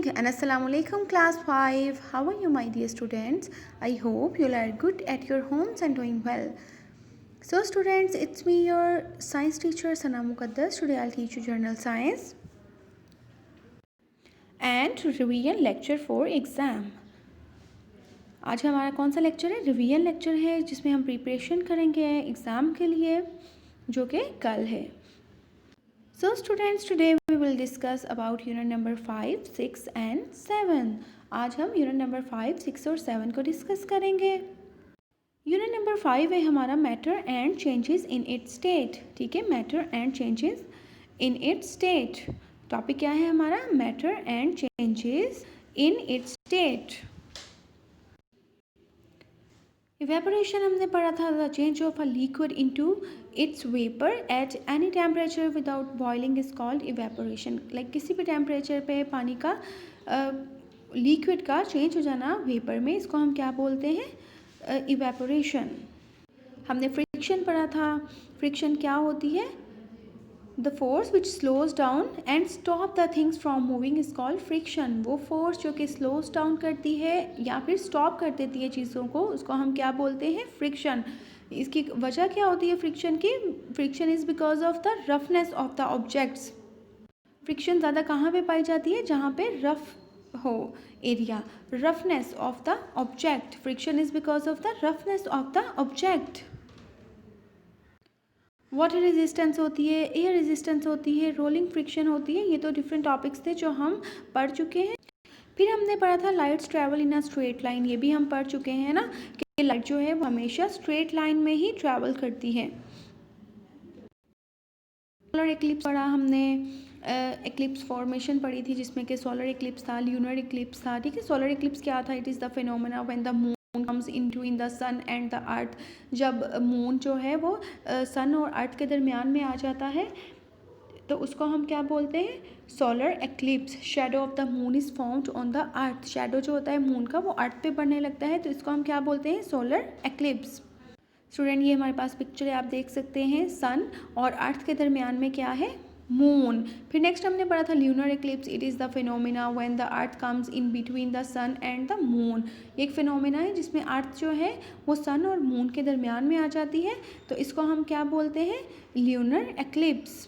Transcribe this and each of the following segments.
and Assalamu alaikum class 5. How are you my dear students? I hope you are good at your homes and doing well. So students, it's me your science teacher Sana Muqaddas. Today I'll teach you general science and revision lecture for exam. आज हमारा कौन सा lecture है? Revision lecture है जिसमें हम preparation करेंगे exam के लिए जो कि कल है. So students, today we will discuss about unit number 5, 6 and 7. आज हम unit number 5, 6 और 7 को डिस्कस करेंगे. Unit number 5 है हमारा matter and changes in its state. ठीक है, matter and changes in its state. Topic क्या है हमारा? matter and changes in its state. Evaporation हमने पढ़ा था, the change of a liquid into its vapour at any temperature without boiling is called evaporation. Like किसी भी temperature पे पानी का लिक्विड का चेंज हो जाना वेपर में, इसको हम क्या बोलते हैं? इवेपोरेशन. हमने फ्रिक्शन पढ़ा था. फ्रिक्शन क्या होती है? The force which slows down and stop the things from moving is called friction. वो फोर्स जो कि स्लोज डाउन करती है या फिर स्टॉप कर देती है चीज़ों को, उसको हम क्या बोलते हैं? फ्रिक्शन. इसकी वजह क्या होती है फ्रिक्शन की? Friction is because of the roughness of the objects. Friction ज़्यादा कहाँ पे पाई जाती है? जहाँ पे रफ हो area. Roughness of the object. Friction is because of the roughness of the object. Water resistance होती है, एयर रेजिस्टेंस होती है, रोलिंग फ्रिक्शन होती है. ये तो डिफरेंट टॉपिक्स थे जो हम पढ़ चुके हैं. फिर हमने पढ़ा था lights travel in a straight line. ये भी हम पढ़ चुके हैं ना कि लाइट जो है वो हमेशा स्ट्रेट लाइन में ही ट्रैवल करती है. सोलर एक्लिप्स पढ़ा हमने. एक्लिप्स फॉर्मेशन पढ़ी थी जिसमें कि सोलर एक्लिप्स था, ल्यूनर एक्लिप्स था. ठीक है, सोलर एक्लिप्स क्या था? It is the phenomena when the moon comes in between the sun and the earth. जब मून जो है वो सन और अर्थ के दरमियान में आ जाता है तो उसको हम क्या बोलते हैं? Solar eclipse. Shadow of the moon is formed on the earth. Shadow जो होता है मून का वो अर्थ पे पड़ने लगता है तो इसको हम क्या बोलते हैं? Solar eclipse. स्टूडेंट, ये हमारे पास पिक्चर है, आप देख सकते हैं. सन और अर्थ के दरमियान में क्या है? मून. फिर नेक्स्ट हमने पढ़ा था lunar eclipse. It is the phenomena when the earth comes in between the sun and the moon. एक फिनोमिना है जिसमें अर्थ जो है वो सन और मून के दरमियान में आ जाती है तो इसको हम क्या बोलते हैं? Lunar eclipse.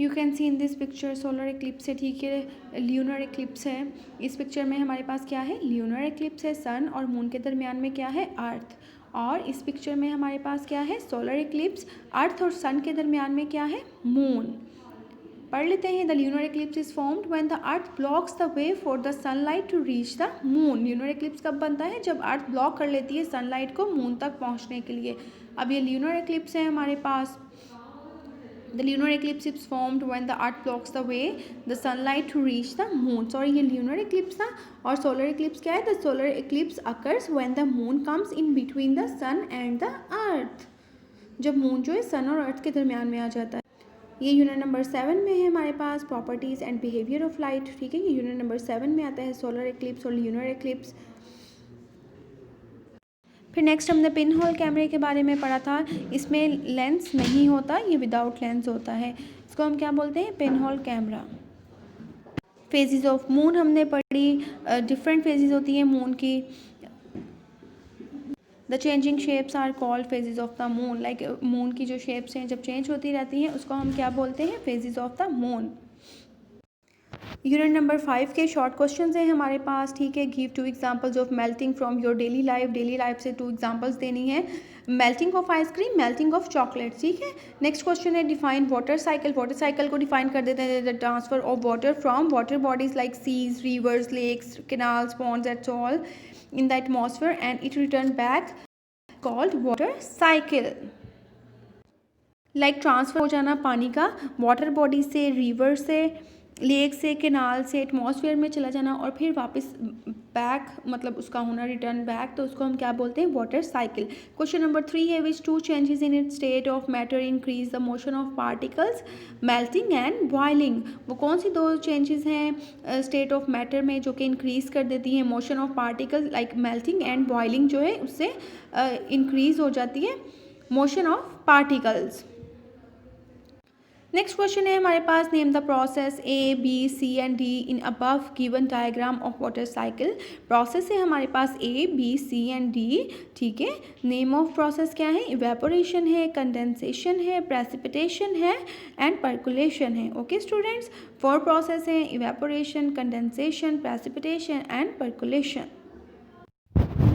You can see in this picture solar eclipse है. ठीक है, ल्यूनर एक्लिप्स है. इस पिक्चर में हमारे पास क्या है? ल्यूनर एक्लिप्स है. सन और मून के दरमियान में क्या है? अर्थ. और इस पिक्चर में हमारे पास क्या है? Solar eclipse. अर्थ और सन के दरमियान में क्या है? मून. पढ़ लेते हैं. The lunar eclipse is formed when the earth blocks the way for the sunlight to reach the moon. Lunar eclipse कब बनता है? जब अर्थ ब्लॉक कर लेती है सनलाइट को मून तक पहुंचने के लिए. अब ये ल्यूनर एक्लिप्स है हमारे पास. The lunar eclipse is formed when the earth blocks the way the sunlight to reach the moon. Sorry, ये lunar eclipse था. और solar eclipse क्या है? The solar eclipse occurs when the moon comes in between the sun and the earth. जब moon जो है सन और अर्थ के दरमियान में आ जाता है. ये यूनिट नंबर 7 में है हमारे पास properties and behaviour of light. ठीक है, ये यूनिट नंबर 7 में आता है सोलर एक्लिप्स और ल्यूनर एक्लिप्स. फिर नेक्स्ट हमने पिन होल कैमरे के बारे में पढ़ा था. इसमें लेंस नहीं होता, ये विदाउट लेंस होता है. इसको हम क्या बोलते हैं? Pin hole camera. Phases of moon हमने पढ़ी. डिफरेंट फेजेस होती हैं मून की. The changing shapes are called phases of the moon. Like moon की जो शेप्स हैं जब चेंज होती रहती हैं उसको हम क्या बोलते हैं? Phases of the moon. Unit number 5 के शॉर्ट क्वेश्चंस हैं हमारे पास. ठीक है, give 2 examples of melting from your daily life. Daily life से 2 एग्जांपल्स देनी है. Melting of ice cream, melting of chocolate. ठीक है, नेक्स्ट क्वेश्चन है define water cycle. Water cycle को डिफाइन कर देते हैं. The transfer of water from water bodies like seas, rivers, lakes, canals, ponds एट्स all in the atmosphere and it return back called water cycle. Like transfer हो जाना पानी का water body से, river से, लेक से, केनाल से atmosphere में चला जाना और फिर वापस बैक, मतलब उसका होना रिटर्न बैक, तो उसको हम क्या बोलते हैं? Water cycle. क्वेश्चन नंबर 3 है which 2 changes in it state of matter increase the motion of particles? Melting and boiling. वो कौन सी 2 चेंजेस हैं स्टेट ऑफ मैटर में जो कि इंक्रीज कर देती हैं motion of particles? Like melting and boiling जो है उससे इंक्रीज हो जाती है motion of particles. Next question है हमारे पास, name the process A B C and D in above given diagram of water cycle. Process है हमारे पास A B C and D, ठीक है। नेम ऑफ प्रोसेस क्या है, इवेपोरेशन है, कंडेंसेशन है, प्रेसिपिटेशन है एंड पर्कुलेशन है। ओके स्टूडेंट्स, 4 प्रोसेस हैं, evaporation, condensation, precipitation and percolation.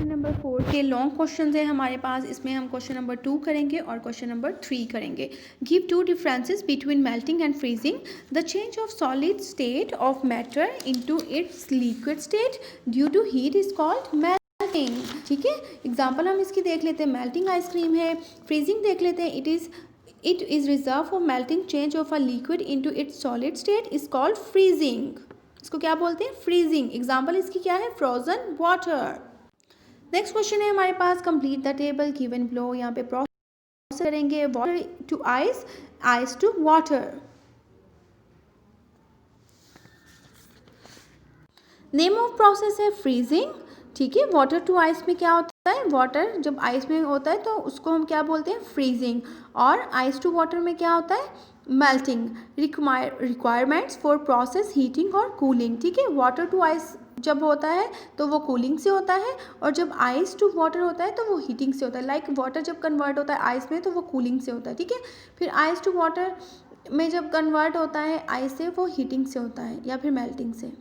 Number 4 के लॉन्ग क्वेश्चन है हमारे पास, इसमें हम क्वेश्चन नंबर 2 करेंगे और क्वेश्चन नंबर 3 करेंगे। Give 2 differences between melting and freezing. The change of solid state of matter into its liquid state due to heat is called melting, ठीक है। एग्जांपल हम इसकी देख लेते हैं, मेल्टिंग आइसक्रीम है। फ्रीजिंग देख लेते हैं, it is reserve for melting change of a liquid into its solid state is called freezing. इसको क्या बोलते हैं, फ्रीजिंग। एग्जाम्पल इसकी क्या है, फ्रोजन वाटर। नेक्स्ट क्वेश्चन है हमारे पास, complete the table given below. यहाँ पे प्रोसेस करेंगे, water to ice, ice to water. Name of process है फ्रीजिंग, ठीक है। वाटर टू आइस में क्या होता है, वाटर जब आइस में होता है तो उसको हम क्या बोलते हैं, फ्रीजिंग। और आइस टू वाटर में क्या होता है, melting. Requirements for process heating और कूलिंग, ठीक है। वाटर टू आइस जब होता है तो वो कूलिंग से होता है, और जब आइस टू वाटर होता है तो वो हीटिंग से होता है। लाइक वाटर जब कन्वर्ट होता है आइस में तो वो कूलिंग से होता है, ठीक है। फिर आइस टू वाटर में जब कन्वर्ट होता है आइस से, वो हीटिंग से होता है या फिर मेल्टिंग से।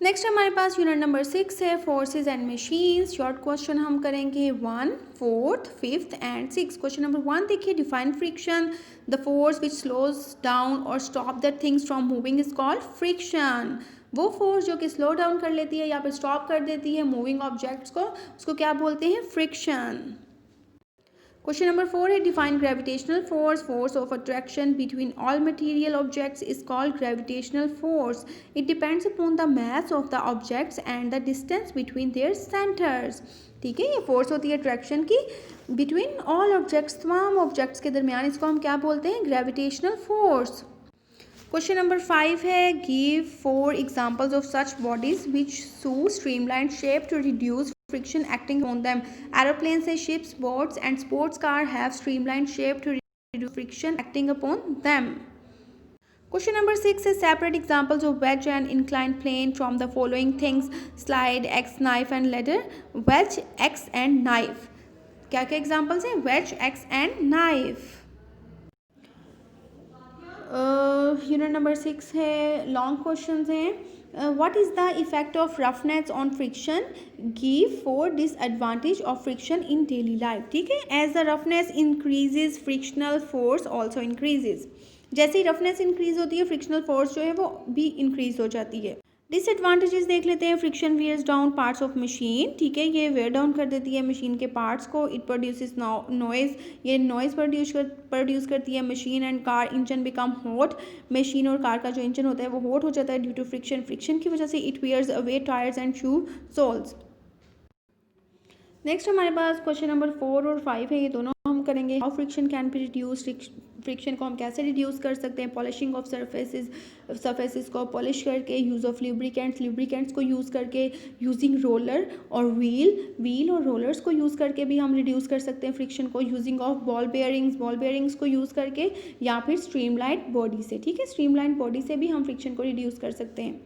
नेक्स्ट हमारे पास यूनिट नंबर 6 है, forces and machines. Short question हम करेंगे 1, 4, 5 एंड 6। क्वेश्चन नंबर 1 देखिए, define friction. The force which slows down और stop that things from moving is called friction. वो फोर्स जो कि स्लो डाउन कर लेती है या फिर स्टॉप कर देती है मूविंग ऑब्जेक्ट्स को, उसको क्या बोलते हैं, फ्रिक्शन। क्वेश्चन नंबर 4 है, define gravitational force. Force of attraction between all material objects is called gravitational force. It depends upon the mass of the objects and the distance between their centres, ठीक है। ये force होती है attraction की between all objects, तमाम objects के दरमियान, इसको हम क्या बोलते हैं, ग्रेविटेशनल फोर्स। क्वेश्चन नंबर 5 है, give 4 examples of such bodies which show streamline shape to reduce friction acting on them. Aeroplanes, ships, boats and sports car have streamlined shape to reduce friction acting upon them. Question number 6 is separate examples of wedge and inclined plane from the following things: slide, X, knife and ladder. Wedge, X and knife. क्या क्या examples हैं, wedge, X and knife. Unit number 6 है, long questions हैं। what is the effect of roughness on friction? Give 4 disadvantage of friction in daily life, ठीक है। as the roughness increases frictional force also increases। जैसे ही roughness increase होती है frictional force जो है वो भी इंक्रीज हो जाती है। डिसएडवांटेजेस देख लेते हैं, friction wears down parts of machine, ठीक है। ये वेयर डाउन कर देती है मशीन के पार्ट्स को। इट प्रोड्यूसेस नॉइज़, ये नॉइज़ प्रोड्यूस करती है machine and car engine become hot. Machine और कार का जो इंजन होता है वो हॉट हो जाता है ड्यू टू फ्रिक्शन। फ्रिक्शन की वजह से it wears away tyres and shoe soles. Next हमारे पास क्वेश्चन नंबर 4 और 5 है, ये दोनों हम करेंगे। How friction can be reduce, friction को हम कैसे रिड्यूस कर सकते हैं। पॉलिशिंग ऑफ सरफेसेस को पॉलिश करके, यूज़ ऑफ लुब्रिकेंट्स को यूज़ करके, यूजिंग रोलर और व्हील और रोलर्स को यूज़ करके भी हम रिड्यूस कर सकते हैं फ्रिक्शन को। यूजिंग ऑफ बॉल बेयरिंग्स को यूज़ करके, या फिर स्ट्रीमलाइन बॉडी से, ठीक है। स्ट्रीमलाइन बॉडी से भी हम फ्रिक्शन को रिड्यूस कर सकते हैं।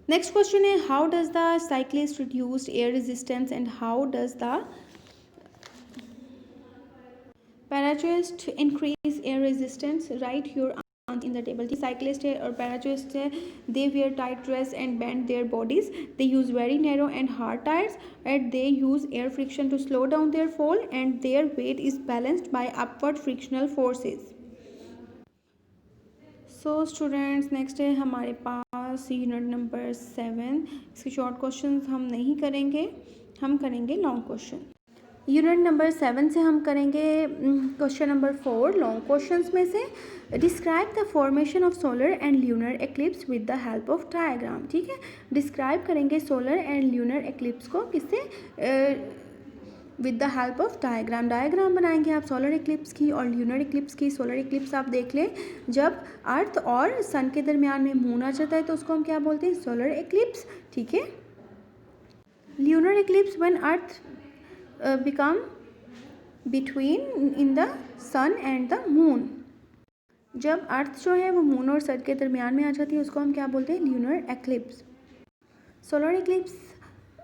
नेक्स्ट क्वेश्चन है, how does the cyclist reduce air resistance and how does the parachutist increase air resistance? Write your answer in the table. Cyclist है और पैराचूस्ट है, they wear tight dress and bend their bodies, they use very narrow and hard tyres and they use air friction to slow down their fall and their weight is balanced by upward frictional forces. So students, next है हमारे पास unit number 7। इसके short questions हम नहीं करेंगे, हम करेंगे long question. Unit number 7 से हम करेंगे क्वेश्चन नंबर 4 लॉन्ग क्वेश्चंस में से। Describe the formation of solar and lunar eclipse with the help of diagram, ठीक है। डिस्क्राइब करेंगे सोलर एंड ल्यूनर एक्लिप्स को किससे, with the help of diagram बनाएंगे आप सोलर एक्लिप्स की और ल्यूनर एक्लिप्स की। सोलर एक्लिप्स आप देख लें, जब अर्थ और सन के दरमियान में मून आ जाता है तो उसको हम क्या बोलते हैं, सोलर एक्लिप्स, ठीक है। Lunar eclipse when earth become between in the sun and the moon. जब अर्थ जो है वो मून और सन के दरमियान में आ जाती है उसको हम क्या बोलते हैं? Lunar eclipse. Solar eclipse,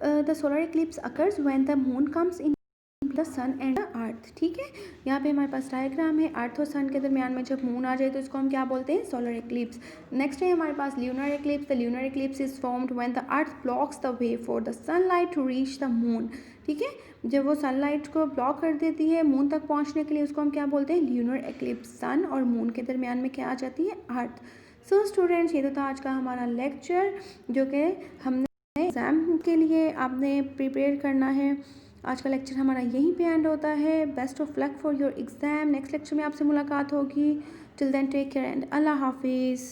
the solar eclipse occurs when the moon comes in the sun and the earth. ठीक है, यहाँ पे हमारे पास डायग्राम है, अर्थ और सन के दरमियान में जब मून आ जाए तो इसको हम क्या बोलते हैं? Solar eclipse. नेक्स्ट है हमारे पास lunar eclipse. The lunar eclipse is formed when the earth blocks the way for the sunlight to reach the moon. ठीक है, जब वो सनलाइट को ब्लॉक कर देती है मून तक पहुँचने के लिए उसको हम क्या बोलते हैं? Lunar eclipse. सन और मून के दरमियान में क्या आ जाती है? अर्थ। सो स्टूडेंट्स, ये तो था आज का हमारा लेक्चर जो कि हमने एग्ज़ाम के लिए आपने प्रिपेयर करना है। आज का लेक्चर हमारा यहीं पे एंड होता है। Best of luck for your exam. Next lecture में आपसे मुलाकात होगी। Till then take care and अल्लाह हाफिज़।